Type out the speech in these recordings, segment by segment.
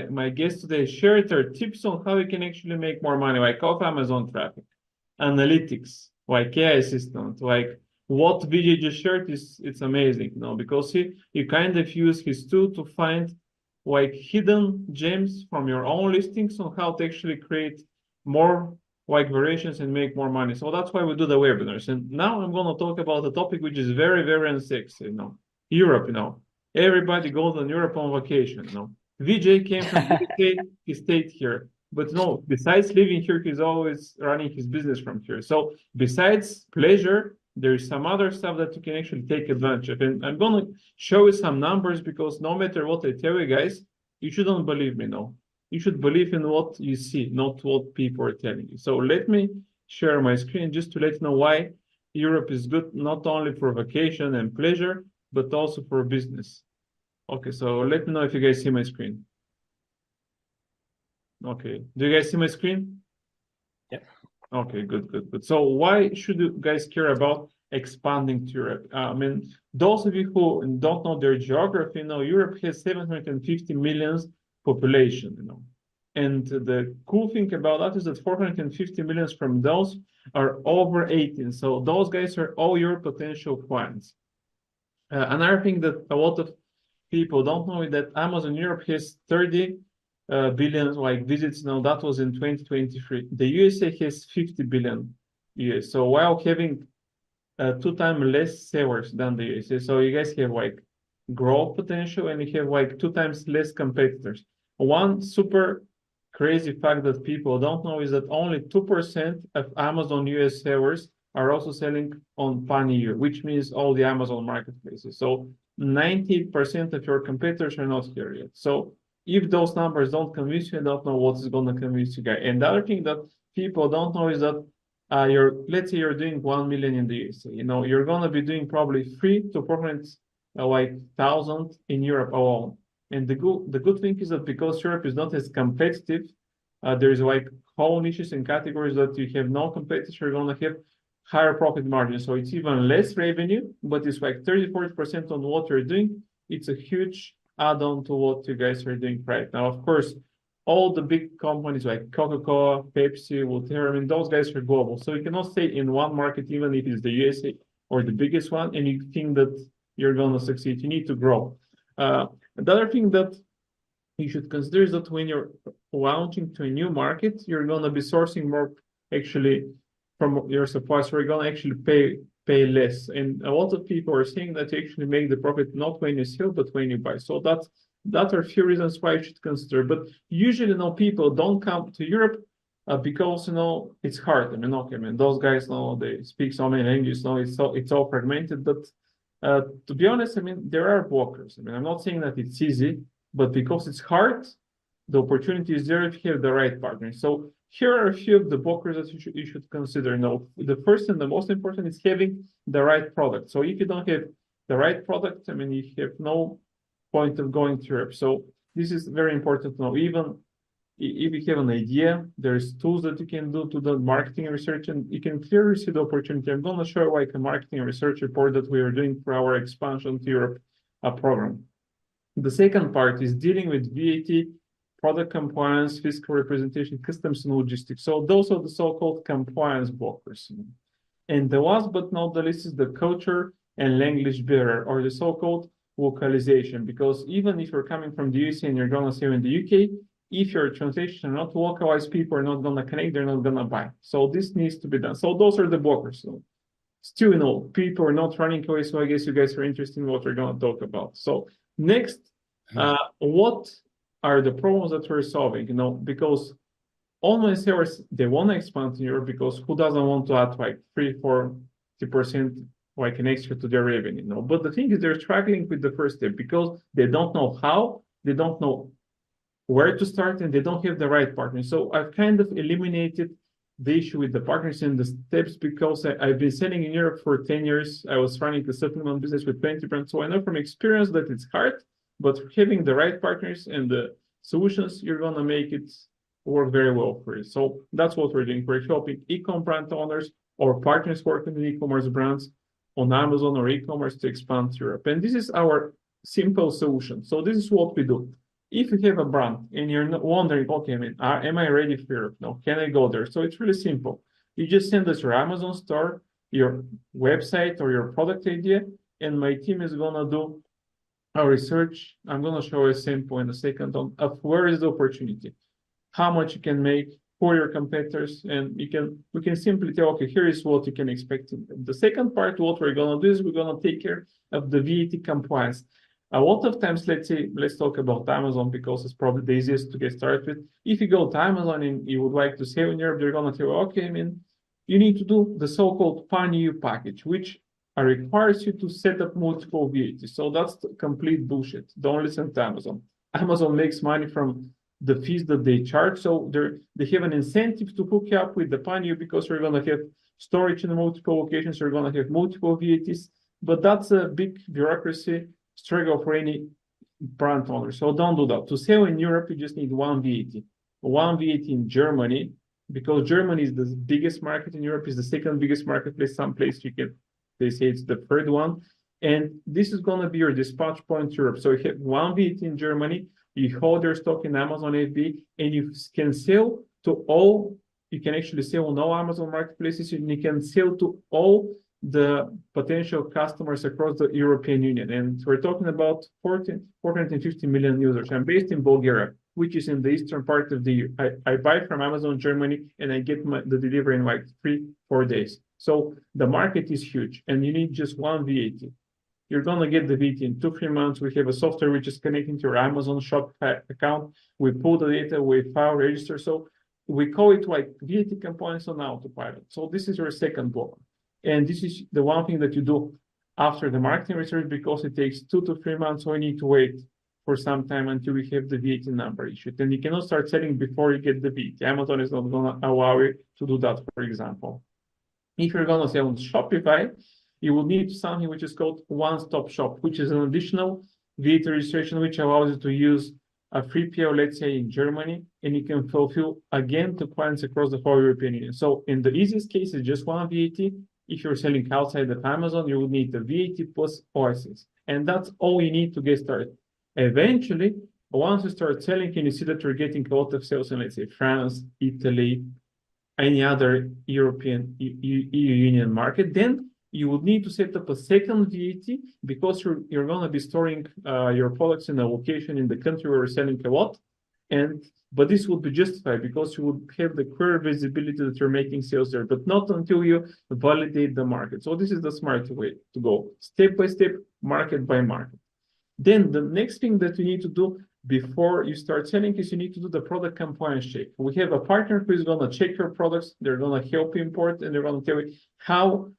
my guests today share their tips on how you can actually make more money, like off Amazon traffic, analytics, like AI assistant, like what video just shared is it's amazing, because he kind of use his tool to find like hidden gems from your own listings on how to actually create more like variations and make more money. So that's why we do the webinars. And now I'm going to talk about a topic which is very, very unsexy, Europe, everybody goes on Europe on vacation, VJ came from the UK, he stayed here. But no, besides living here, he's always running his business from here. So besides pleasure, there is some other stuff that you can actually take advantage of. And I'm going to show you some numbers because no matter what I tell you guys, you shouldn't believe me, no. You should believe in what you see, not what people are telling you. So let me share my screen just to let you know why Europe is good, not only for vacation and pleasure, but also for business. Okay, so let me know if you guys see my screen. Okay, do you guys see my screen? Yep. Okay, good. So why should you guys care about expanding to Europe? I mean, those of you who don't know their geography, Europe has 750 million population, And the cool thing about that is that 450 million from those are over 18. So those guys are all your potential clients. Another thing that a lot of people don't know is that Amazon Europe has 30 billion like visits. Now that was in 2023. The USA has 50 billion US. So while having 2 times less sellers than the USA, so you guys have like growth potential and you have like 2 times less competitors. One super crazy fact that people don't know is that only 2% of Amazon US sellers are also selling on Pan-EU, which means all the Amazon marketplaces. So 90% of your competitors are not here yet. So if those numbers don't convince you, I don't know what is going to convince you guys. And the other thing that people don't know is that let's say you're doing 1 million in the USA. You're going to be doing probably 3 to 400 thousand in Europe alone. And the good thing is that because Europe is not as competitive, there's like whole niches and categories that you have no competitors, you're going to have higher profit margin. So it's even less revenue, but it's like 30-40% on what you're doing. It's a huge add-on to what you guys are doing right now. Of course, all the big companies like Coca-Cola, Pepsi, whatever, I mean, those guys are global. So you cannot stay in one market, even if it's the USA or the biggest one, and you think that you're going to succeed. You need to grow. The other thing that you should consider is that when you're launching to a new market, you're going to be sourcing more actually from your suppliers. So you're going to actually pay less. And a lot of people are saying that you actually make the profit not when you sell, but when you buy. So that are a few reasons why you should consider. But usually, people don't come to Europe because it's hard. I mean, those guys they speak so many languages. It's all fragmented. But to be honest, there are blockers. I'm not saying that it's easy, but because it's hard, the opportunity is there if you have the right partner. So here are a few of the blockers that you should consider. The first and the most important is having the right product. So if you don't have the right product, you have no point of going to Europe. So this is very important to know. Even if you have an idea, there's tools that you can do to the marketing research, and you can clearly see the opportunity. I'm going to show like a marketing research report that we are doing for our expansion to Europe program. The second part is dealing with VAT, product compliance, fiscal representation, customs and logistics. So those are the so-called compliance blockers. And the last but not the least is the culture and language barrier, or the so-called localization. Because even if you're coming from the USA and you're going to sell in the UK, if your translations are not localized, people are not going to connect, they're not going to buy. So this needs to be done. So those are the blockers. So still, people are not running away. So I guess you guys are interested in what we're going to talk about. So next, what are the problems that we're solving? Because online sellers, they want to expand in Europe because who doesn't want to add like 3-40% like an extra to their revenue? But the thing is, they're struggling with the first step because they don't know how, they don't know where to start, and they don't have the right partner. So I've kind of eliminated the issue with the partners and the steps because I've been selling in Europe for 10 years. I was running the supplement business with 20 brands. So I know from experience that it's hard, but having the right partners and the solutions, you're going to make it work very well for you. So that's what we're doing. We're helping e-com brand owners or partners working in e-commerce brands on Amazon or e-commerce to expand to Europe. And this is our simple solution. So this is what we do. If you have a brand and you're not wondering, okay, I mean, am I ready for Europe? No, can I go there? So it's really simple. You just send us your Amazon store, your website, or your product idea, and my team is gonna do our research. I'm gonna show a sample in a second of where is the opportunity, how much you can make for your competitors, and we can simply tell, okay, here is what you can expect. The second part, what we're gonna do is we're gonna take care of the VAT compliance. A lot of times, let's talk about Amazon because it's probably the easiest to get started with. If you go to Amazon and you would like to sell in Europe, they're gonna tell you, okay, I mean, you need to do the so-called pan-EU package, which requires you to set up multiple VAT. So that's complete bullshit. Don't listen to Amazon. Amazon makes money from the fees that they charge. So they have an incentive to hook you up with the pan-EU because we're going to have storage in multiple locations. We're going to have multiple VATs. But that's a big bureaucracy struggle for any brand owner. So don't do that. To sell in Europe, you just need one VAT. One VAT in Germany, because Germany is the biggest market in Europe, is the second biggest marketplace. Someplace they say it's the third one. And this is going to be your dispatch point Europe. So you have one VAT in Germany, you hold your stock in Amazon FB, and you can sell to all, you can actually sell on all Amazon marketplaces, and you can sell to all the potential customers across the European Union. And we're talking about 450 million users. I'm based in Bulgaria, which is in the eastern part of the EU. I buy from Amazon Germany, and I get the delivery in like 3-4 days. So the market is huge, and you need just one VAT. You're going to get the VAT in 2-3 months. We have a software which is connecting to your Amazon shop account. We pull the data, we file register. So we call it like VAT compliance on autopilot. So this is your second block. And this is the one thing that you do after the marketing research, because it takes 2 to 3 months. So you need to wait for some time until we have the VAT number issued. And you cannot start selling before you get the VAT. Amazon is not going to allow you to do that, for example. If you're going to sell on Shopify, you will need something which is called one-stop shop, which is an additional VAT registration, which allows you to use a 3PL, let's say in Germany, and you can fulfill again to clients across the whole European Union. So in the easiest case, it's just one VAT. If you're selling outside of Amazon, you will need the VAT plus license. And that's all you need to get started. Eventually, once you start selling and you see that you're getting a lot of sales in, let's say, France, Italy, any other European EU Union market, then you would need to set up a second VAT, because you're going to be storing your products in a location in the country where you're selling a lot. But this would be justified because you would have the clear visibility that you're making sales there, but not until you validate the market. So this is the smart way to go, step by step, market by market. Then the next thing that you need to do before you start selling is you need to do the product compliance check. We have a partner who is going to check your products. They're going to help you import, and they're going to tell you how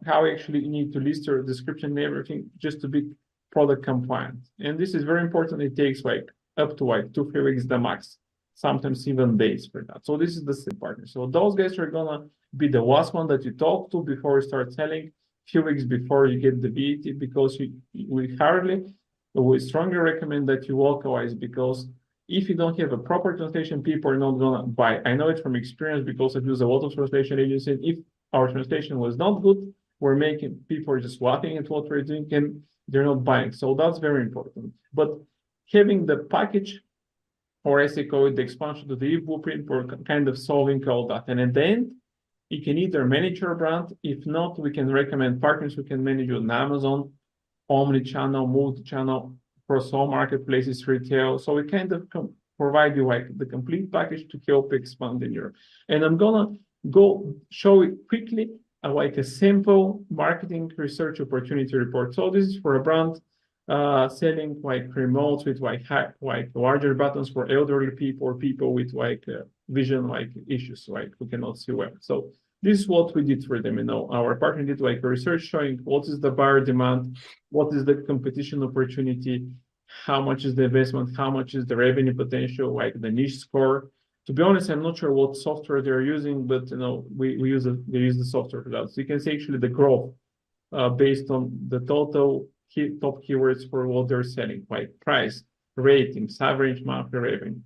actually you need to list your description and everything just to be product compliant. And this is very important. It takes like up to like 2-3 weeks the max, sometimes even days for that. So this is the same partner. So those guys are going to be the last one that you talk to before you start selling, few weeks before you get the VAT, because we strongly recommend that you localize, because if you don't have a proper translation, people are not going to buy. I know it from experience because I've used a lot of translation agencies. If our translation was not good, we're making people are just laughing at what we're doing and they're not buying. So that's very important. But having the package, or as I call it, the expansion to the e-blueprint, for kind of solving all that. And at the end, you can either manage your brand. If not, we can recommend partners who can manage on Amazon, omni-channel, multi-channel, across all marketplaces, retail. So we kind of provide you like the complete package to help expand in Europe. And I'm gonna go show it quickly, like a simple marketing research opportunity report. So this is for a brand selling like remotes with like larger buttons for elderly people or people with like vision like issues, like who cannot see well. So this is what we did for them. You know, our partner did like a research showing what is the buyer demand, what is the competition opportunity, how much is the investment, how much is the revenue potential, like the niche score. To be honest, I'm not sure what software they're using, but you know, they use the software for that. So you can see actually the growth based on the total top keywords for what they're selling, like price, ratings, average monthly revenue.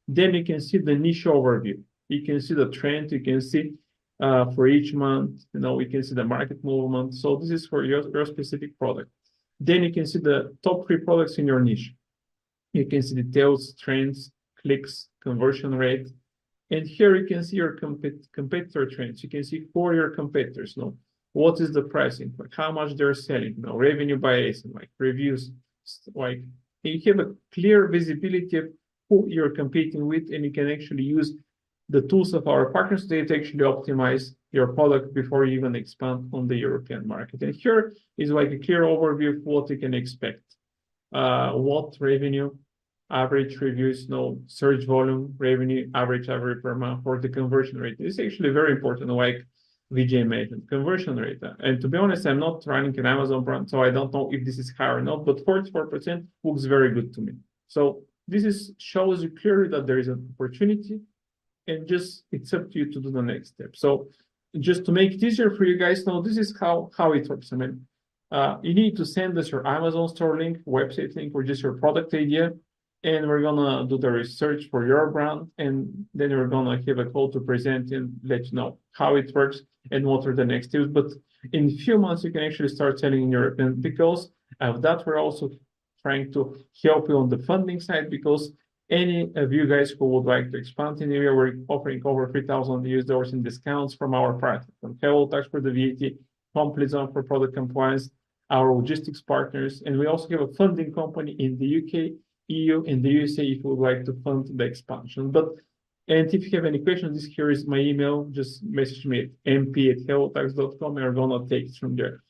Then you can see the niche overview. You can see the trend. You can see for each month, you know, you can see the market movement. So this is for your specific product. Then you can see the top 3 products in your niche. You can see details, trends, clicks, conversion rate. And here you can see your competitor trends. You can see for your competitors, what is the pricing, like how much they're selling, revenue by ASIN, like reviews, like you have a clear visibility of who you're competing with, and you can actually use the tools of our partners to actually optimize your product before you even expand on the European market. And here is like a clear overview of what you can expect. What revenue, average reviews, search volume, revenue, average per month, or the conversion rate. This is actually very important, like Vijay mentioned, conversion rate. And to be honest, I'm not running an Amazon brand, so I don't know if this is high or not, but 44% looks very good to me. So this shows you clearly that there is an opportunity, and just it's up to you to do the next step. So just to make it easier for you guys, this is how it works. I mean, you need to send us your Amazon store link, website link, or just your product idea, and we're gonna do the research for your brand, and then we're gonna have a call to present and let you know how it works and what are the next steps. But in a few months, you can actually start selling in Europe, and because of that, we're also trying to help you on the funding side, because any of you guys who would like to expand in the area, we're offering over $3,000 in discounts from our partners, from hellotax for the VAT, complete zone for product compliance, our logistics partners, and we also have a funding company in the UK, EU, and the USA if you would like to fund the expansion. And if you have any questions, here is my email. Just message me at mp@hellotax.com, and we're gonna take it from there.